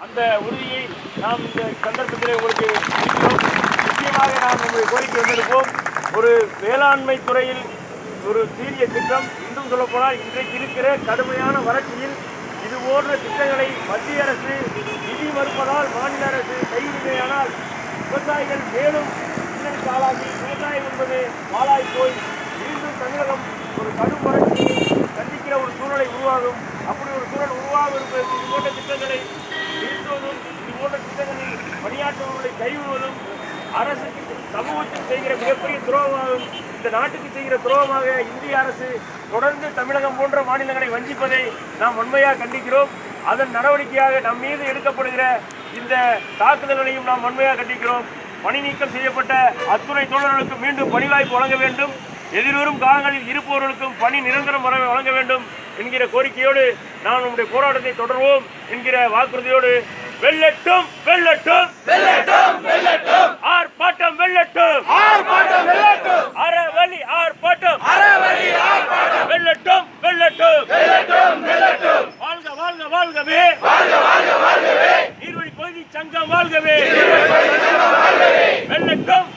அந்த உறுதியை நாம் இந்த சந்தர்ப்பத்தில் உங்களுக்கு அளிக்கிறோம். முக்கியமாக நாம் நம்முடைய கோரிக்கை வந்திருப்போம். ஒரு வேளாண்மை துறையில் ஒரு சீரிய திட்டம், இன்னும் சொல்லப்போனால் இன்றைக்கு இருக்கிற கடுமையான வறட்சியில் இது போன்ற திட்டங்களை மத்திய அரசு நிதி மறுப்பதால் மாநில அரசு கைவிடுமையானால் விவசாயிகள் மேலும் இன்னலுக்கு ஆளாகி விவசாயம் என்பது பாழாய் போய் மீண்டும் தமிழகம் ஒரு கடும் வறட்சியை சந்திக்கிற ஒரு சூழலை உருவாகும். அப்படி ஒரு சூழல் உருவாகும் என்பது இது போன்ற திட்டங்களை நிறுத்துவதும் இது போன்ற திட்டங்களில் பணியாற்றுவர்களை கைவிடுவதும் அரசுக்கு சமூகத்தில் செய்கிற மிகப்பெரிய துரோகமாகும். இந்த நாட்டுக்கு செய்கிற துரோகமாக இந்திய அரசு தொடர்ந்து தமிழகம் போன்ற மாநிலங்களை வஞ்சிப்பதை நாம் வன்மையாக கண்டிக்கிறோம். அதன் நடவடிக்கையாக நம் மீது எடுக்கப்படுகிற இந்த தாக்குதல்களையும் நாம் வன்மையாக கண்டிக்கிறோம். பணி நீக்கம் செய்யப்பட்ட அத்துறை தொழிலாளர்களுக்கு மீண்டும் பணி வாய்ப்பு வழங்க வேண்டும். எதிர்வரும் காலங்களில் இருப்பவர்களுக்கும் பணி நிரந்தரம் வழங்க வேண்டும் என்கிற கோரிக்கையோடு நாம் நம்முடைய போராட்டத்தை தொடர்வோம் என்கிற வாக்குறுதியோடு வெல்லட்டும் வெல்லட்டும் வெல்லட்டும் வெல்லட்டும் ஆர்ப்பாட்டம் வெல்லட்டும் ஆர்ப்பாட்டம் வெல்லட்டும் அறவழி ஆர்ப்பாட்டம் அறவழி ஆர்ப்பாட்டம் வெல்லட்டும் வெல்லட்டும் வெல்லட்டும் வெல்லட்டும் வாழ்க வாழ்க வாழ்கவே வாழ்க வாழ்க வாழ்கவே நீர்வழி பகுதி சங்கம் வாழ்கவே வெல்லட்டும்